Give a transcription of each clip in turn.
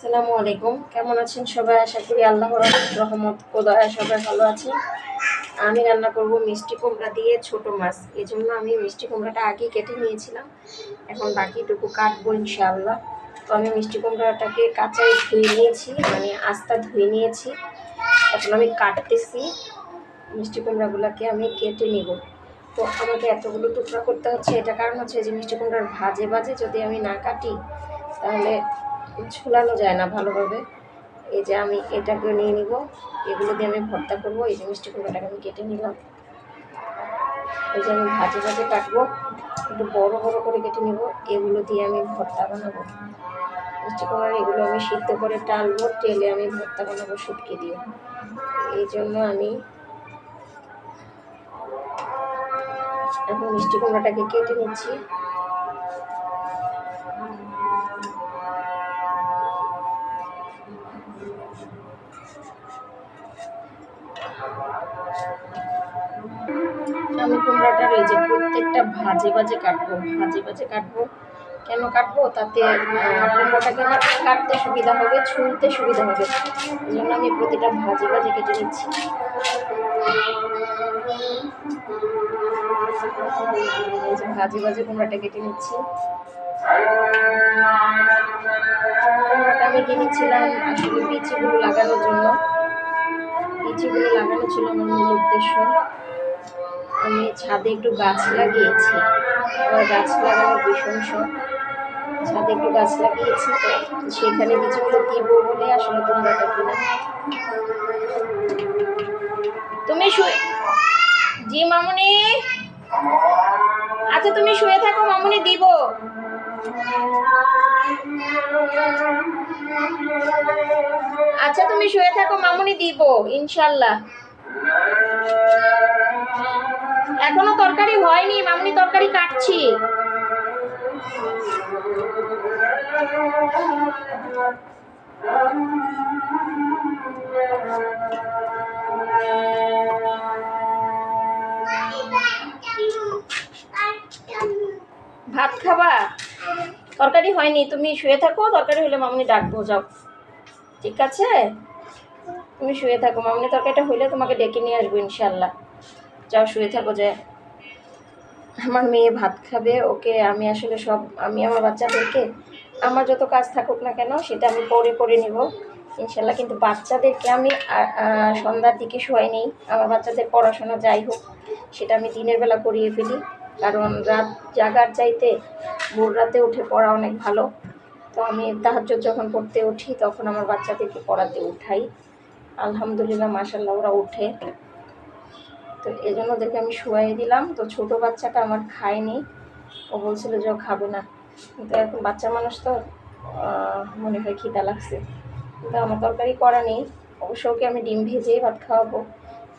আসসালামু আলাইকুম, কেমন আছেন সবাই? আশা করি আল্লাহর রহমত ও দয়া সবাই ভালো আছেন। আমি রান্না করব মিষ্টি কুমড়া দিয়ে ছোট মাছ। এই জন্য আমি মিষ্টি কুমড়াটা আগেই কেটে নিয়েছিলাম, এখন বাকিটুকু কাটবো ইনশাআল্লাহ। তো আমি মিষ্টি কুমড়াটাকে কাঁচাই ধুয়ে নিয়েছি, মানে আস্তা ধুয়ে নিয়েছি। এখন আমি কাটতেছি, মিষ্টি কুমড়াগুলোকে আমি কেটে নিব। তো আমাকে এতগুলো টুকরা করতে হচ্ছে, এটা কারণ হচ্ছে যে মিষ্টি কুমড়ার ভাজে ভাজে যদি আমি না কাটি তাহলে ঝোলানো যায় না ভালোভাবে। এই যে আমি এটাকে নিয়ে নিব, এগুলো দিয়ে আমি ভর্তা করবো। এই যে মিষ্টি কুমড়াটাকে আমি কেটে নিলাম, এই যে আমি ভাজে ভাজে কাটবো, একটু বড় বড় করে কেটে নিব। এগুলো দিয়ে আমি ভর্তা বানাবো মিষ্টি কুমড়া। এগুলো আমি সিদ্ধ করে টালবো, টেলে আমি ভর্তা বানাবো শুটকি দিয়ে। এই জন্য আমি এখন মিষ্টি কুমড়াটাকে কেটে নিচ্ছি। আমি কুমড়াটার এই যে প্রত্যেকটা ভাজে ভাজে কাটবো, ভাজে ভাজে কাটবো। কেন কাটবো? তাতে কুমড়াটাকে আমার কাটতে সুবিধা হবে, ছুলতে সুবিধা হবে। এই জন্য আমি প্রতিটা ভাজে ভাজে কেটে নিচ্ছি। এই যে ভাজে ভাজে কুমড়াটা কেটে নিচ্ছি। কুমড়াটা আমি কিনেছিলাম আসলে বিচিগুলো লাগানোর জন্য। বিচিগুলো লাগানো ছিল আমার মূল উদ্দেশ্য। আমি ছাদে একটু গাছ লাগিয়েছি, আমার গাছ লাগানোর ভীষণ শখ। ছাদে একটু গাছ লাগিয়েছি, তো সেখানে বিচিগুলো দিব বলে আসলে কুমড়াটা কিনা। তুমি শুয়ে, জি মামুনি, আচ্ছা তুমি শুয়ে থাকো, মামুনি দিব। আচ্ছা তুমি শুয়ে থাকো, মামুনি দিব ইনশাল্লাহ। এখনো তরকারি হয়নি মামুনি, তরকারি কাটছি। ভাত খাবা? তরকারি হয়নি, তুমি শুয়ে থাকো, তরকারি হলে মামুনি ডাকবো। যাও, ঠিক আছে, তুমি শুয়ে থাকো। মামুনি তরকারিটা হইলে তোমাকে ডেকে নিয়ে আসবো ইনশাল্লাহ। যাও শুয়ে থাকো। যে আমার মেয়ে ভাত খাবে, ওকে আমি আসলে সব, আমি আমার বাচ্চাদেরকে, আমার যত কাজ থাকুক না কেন সেটা আমি পরে করে নিব ইনশাল্লাহ। কিন্তু বাচ্চাদেরকে আমি সন্ধ্যার দিকে শোয়াই নেই। আমার বাচ্চাদের পড়াশোনা যাই হোক সেটা আমি দিনের বেলা করিয়ে ফেলি, কারণ রাত জাগার চাইতে ভোর রাতে উঠে পড়া অনেক ভালো। তো আমি তাহাজ্জুদ যখন পড়তে উঠি তখন আমার বাচ্চাদেরকে পড়াতে উঠাই। আলহামদুলিল্লাহ মাশাআল্লাহ ওরা উঠে। তো এই জন্য ওদেরকে আমি শুয়াই দিলাম। তো ছোটো বাচ্চাটা আমার খায়নি, ও বলছিল যে ও খাবে না, কিন্তু এখন বাচ্চা মানুষ তো মনে হয় খিদা লাগছে। কিন্তু আমার তরকারি করা নেই, অবশ্য ওকে আমি ডিম ভেজেই ভাত খাওয়াবো,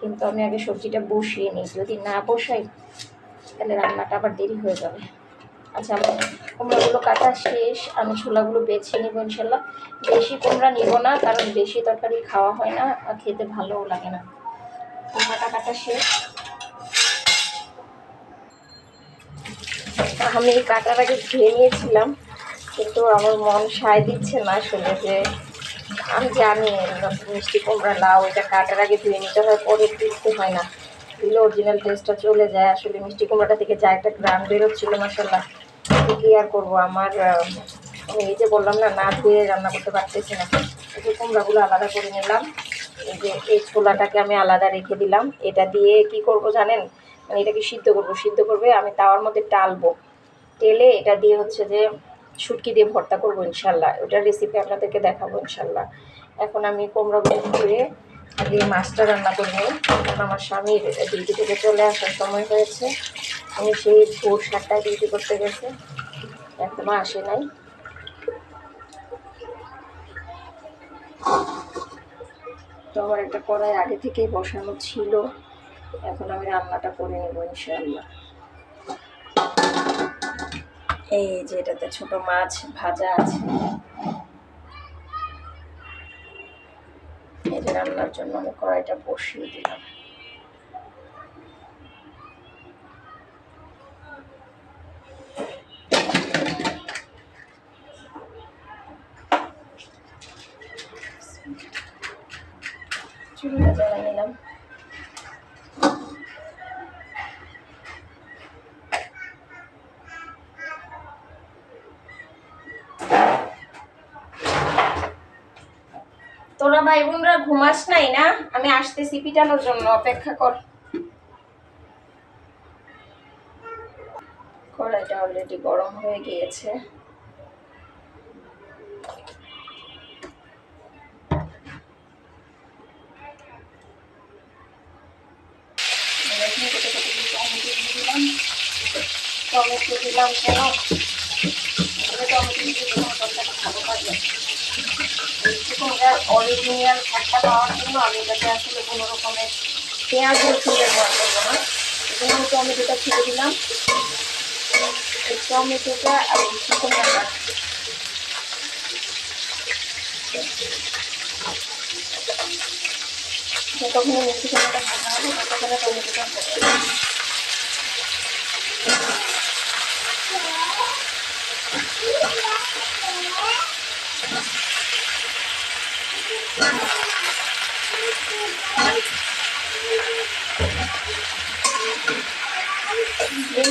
কিন্তু আমি আগে সবজিটা বসিয়ে নিই। যদি না বসাই তাহলে রান্নাটা আবার দেরি হয়ে যাবে। আচ্ছা, আমার কুমড়াগুলো কাটা শেষ, আমি ছোলাগুলো বেছে নিব ইনশাল্লাহ। বেশি কুমড়া নিব না, কারণ বেশি তরকারি খাওয়া হয় না আর খেতে ভালোও লাগে না। কুমড়াটা কাটা শেষ। আমি কাটার আগে ধুয়ে নিয়েছিলাম, কিন্তু আমার মন সায় দিচ্ছে না আসলে। যে আমি জানি মিষ্টি কুমড়া লাউ এটা কাটার আগে ধুয়ে নিতে হয়, পরে দিতে হয় না, দিলে অরিজিনাল টেস্টটা চলে যায়। আসলে মিষ্টি কুমড়াটা থেকে যা একটা গ্রাম বেরোচ্ছিলো মাসাল্লাহ, কি আর করবো। আমার আমি এই যে বললাম না, না ধুয়ে রান্না করতে পারতেছি না। এই যে কুমড়াগুলো আলাদা করে নিলাম, এই যে এই ছোলাটাকে আমি আলাদা রেখে দিলাম। এটা দিয়ে কি করব জানেন, মানে এটাকে সিদ্ধ করবো, সিদ্ধ করবে আমি তাওয়ার মধ্যে টালবো, তেলে এটা দিয়ে হচ্ছে যে শুটকি দিয়ে ভর্তা করবো ইনশাল্লাহ। ওটার রেসিপি আপনাদেরকে দেখাবো ইনশাল্লাহ। এখন আমি কুমড়াগুলো ধুয়ে আগে মাছটা রান্না করে নিই, কারণ আমার স্বামীর ডিউটি থেকে চলে আসার সময় হয়েছে। আমি সেই ভোর 7টায় ডিউটি করতে গেছে, এখনো আসে নাই। তো আমার একটা কড়াই আগে থেকেই বসানো ছিল, এখন আমি রান্নাটা করে নেব ইনশাআল্লাহ। এই যে এটাতে ছোট মাছ ভাজা আছে, এই যে রান্নার জন্য আমি কড়াইটা বসিয়ে দিলাম। চুলটা জ্বালাই নিলাম। তোরা ভাই বোনরা ঘুমাস নাই না? আমি আসতেছি পিটানোর জন্য, অপেক্ষা কর। কড়াইটা অলরেডি গরম হয়ে গিয়েছে। টমেটো দিলাম কেন? টমেটো দিয়ে তরকারিটা ভালো কাটবে। অরিজিনাল একটা পাওয়ার জন্য আমি এটাতে আসলে কোনো রকমের পেঁয়াজ রসুন ব্যবহার করবো না। এখানে আমি টমেটোটা ছেড়ে দিলাম। এই টমেটোটা আর চিকন রাখা যতক্ষণে মিষ্টি টমেটোটা ভাজা হবে ততক্ষণে টমেটোটা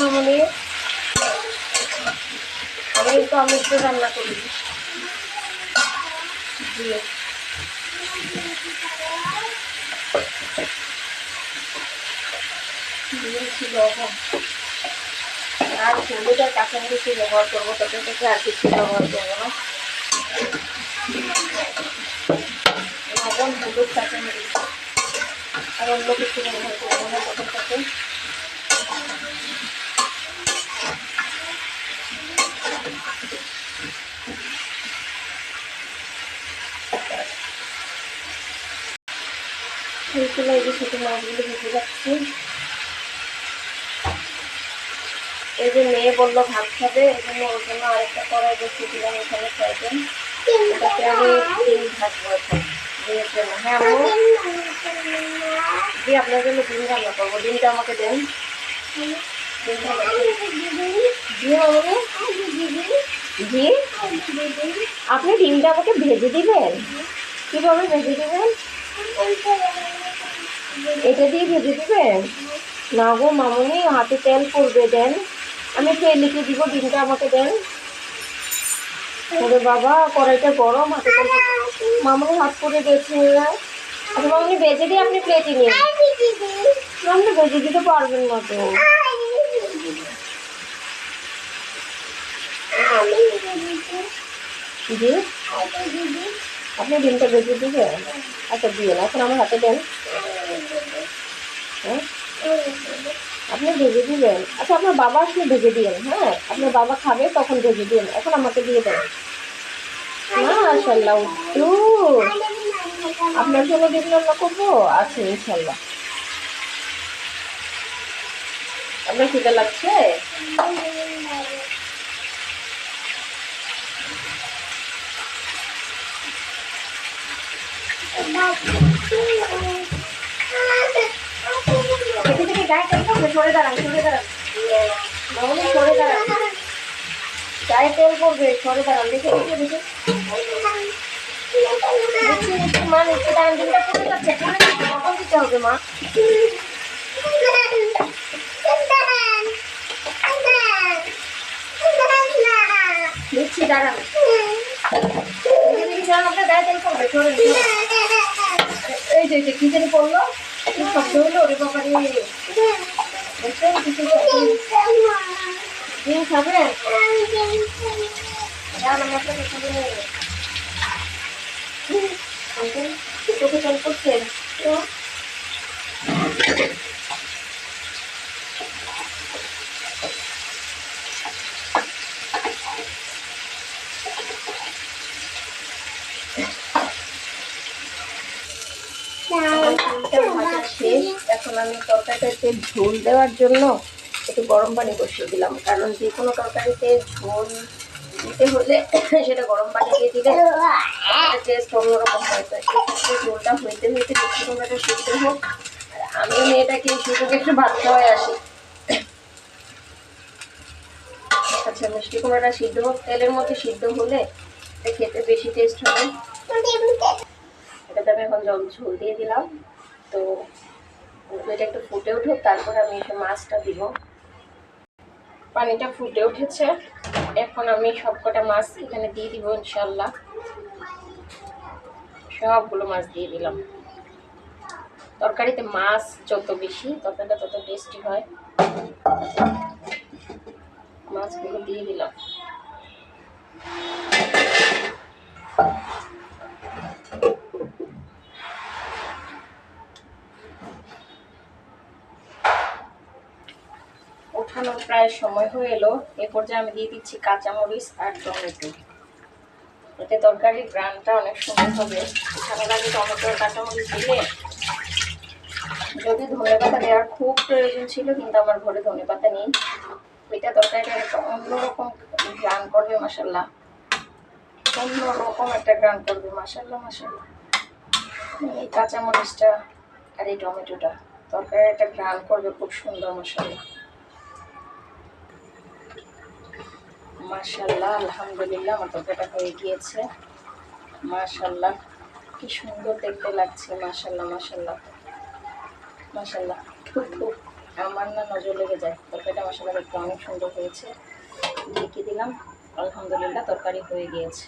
মামনি আমি টমেটো রান্না করি দিয়ে দিয়েছি লবণ আর হলুদ আর কাঁচামরিচি ব্যবহার করবো, তাদের থেকে আর কিছু ব্যবহার করবো না। লবণ হলুদ কাঁচামরিচ আর অন্য কিছু ব্যবহার করবো না তখন তাকে। এইগুলো এই যে ছোটো মাছগুলো ভেজে রাখছি। এই যে মেয়ে বললো ভাত খাবে, এই জন্য ওর জন্য আরেকটা কড়াই বসিয়ে দিলাম এখানে ফ্রাইডেন। এটাতে আমি ডিম ভাজবো এখন ডিমের জন্য। হ্যাঁ আম্মু জি আপনার জন্য ডিম রান্না করবো। ডিমটা আমাকে দেন। জি জি আপনি ডিমটা আমাকে ভেজে দিবেন? কীভাবে ভেজে দিবেন? এটা দিয়ে ভেজে দিবেন? না গো মামুনি, হাতে তেল পড়বে, দেন। আমি একটু লিখে দিব, ডিমটা আমাকে দেন। ওরে বাবা কড়াইটা গরম, হাতে তেল মামুনি হাত পড়ে গেছে। আচ্ছা মামুনি ভেজে দিয়ে আপনি প্লেটে নিন। আপনি ভেজে দিতে পারবেন না তো। জি আপনি ডিমটা ভেজে দিবেন? আচ্ছা দিয়ে এখন আমার হাতে দেন। হ্যাঁ আপনি ভেজে দিবেন? আচ্ছা আপনার বাবা আসলে ভেজে দিন। হ্যাঁ আপনার বাবা খাবে তখন ভেজে দিন, এখন আমাকে দিয়ে দেন। মাশাআল্লাহ একটু আপনার জন্য ডিম রান্না করবো। আচ্ছা ইনশাল্লাহ। আপনার খিদে লাগছে? সরে দাঁড়ান সরে দাঁড়ান মামুনি, সরে দাঁড়ান, গায়ে তেল পড়বে, সরে দাঁড়ান। দেখে দেখে দেখে মা নিচে দাঁড়ান, ডিমটা পড়ে যাচ্ছে, পড়ে যাচ্ছে, কখন দিতে হবে মা? দিচ্ছি দাঁড়ান, দেখে দেখে দাঁড়ান, আপনার গায়ে তেল পড়বে, সরে। এই যে কি জানি পড়লো, কি শব্দ হলো? ওরে বাবা রে, বুঝছেন কিছু ডিম খাবেন? আমি আপনাকে খাবে চোখে তেল পড়ছে তো। শেষ। এখন আমি তরকারিটাতে ঝোল দেওয়ার জন্য একটু গরম পানি বসিয়ে দিলাম, কারণ যে কোনো তরকারিতে ঝোল দিতে হলে সেটা গরম পানি দিয়ে দিলে টেস্ট অন্যরকম হয়। তো সেক্ষেত্রে ঝোলটা হইতে হইতে মিষ্টি কুমড়াটা সিদ্ধ হোক, আর আমি মেয়েটাকে সুযোগে একটু ভাত খাওয়াই আসি। আচ্ছা মিষ্টি কুমড়াটা সিদ্ধ হোক, তেলের মধ্যে সিদ্ধ হলে এটা খেতে বেশি টেস্ট হবে। এটা এটাতে আমি এখন জল ঝোল দিয়ে দিলাম। তো এটা একটু ফুটে উঠুক, তারপরে আমি এসে মাছটা দিব। পানিটা ফুটে উঠেছে, এখন আমি সবকটা মাছ এখানে দিয়ে দিব ইনশাল্লাহ। সবগুলো মাছ দিয়ে দিলাম। তরকারিতে মাছ যত বেশি তরকারিটা তত টেস্টি হয়। মাছগুলো দিয়ে দিলাম। ওঠানোর প্রায় সময় হয়ে এলো। এ পর্যায়ে আমি দিয়ে দিচ্ছি কাঁচামরিচ আর টমেটো। এতে তরকারির গ্রানটা অনেক সুন্দর হবে। এখানের আগে টমেটো আর কাঁচামরিচ দিলে, যদি ধনেপাতা দেওয়ার খুব প্রয়োজন ছিল, কিন্তু আমার ঘরে ধনেপাতা নেই। এটা তরকারিটা একটা অন্যরকম গ্রান করবে মাশাল্লাহ, অন্যরকম একটা গ্রান করবে মাশাল্লাহ মাশাল্লাহ। এই কাঁচামরিচটা আর এই টমেটোটা তরকারি একটা গ্রান করবে খুব সুন্দর মাশাল্লাহ মাশাল্লাহ। আলহামদুলিল্লাহ, আমার তরকারিটা হয়ে গিয়েছে মাশাল্লাহ। কি সুন্দর দেখতে লাগছে মাশাল্লাহ মাশাল্লাহ মাশাল্লাহ। খুব খুব আমার না নজর লেগে যায়। তরকারিটা মাশাল্লাহ দেখতে অনেক সুন্দর হয়েছে। ঢেকে দিলাম। আলহামদুলিল্লাহ, তরকারি হয়ে গিয়েছে।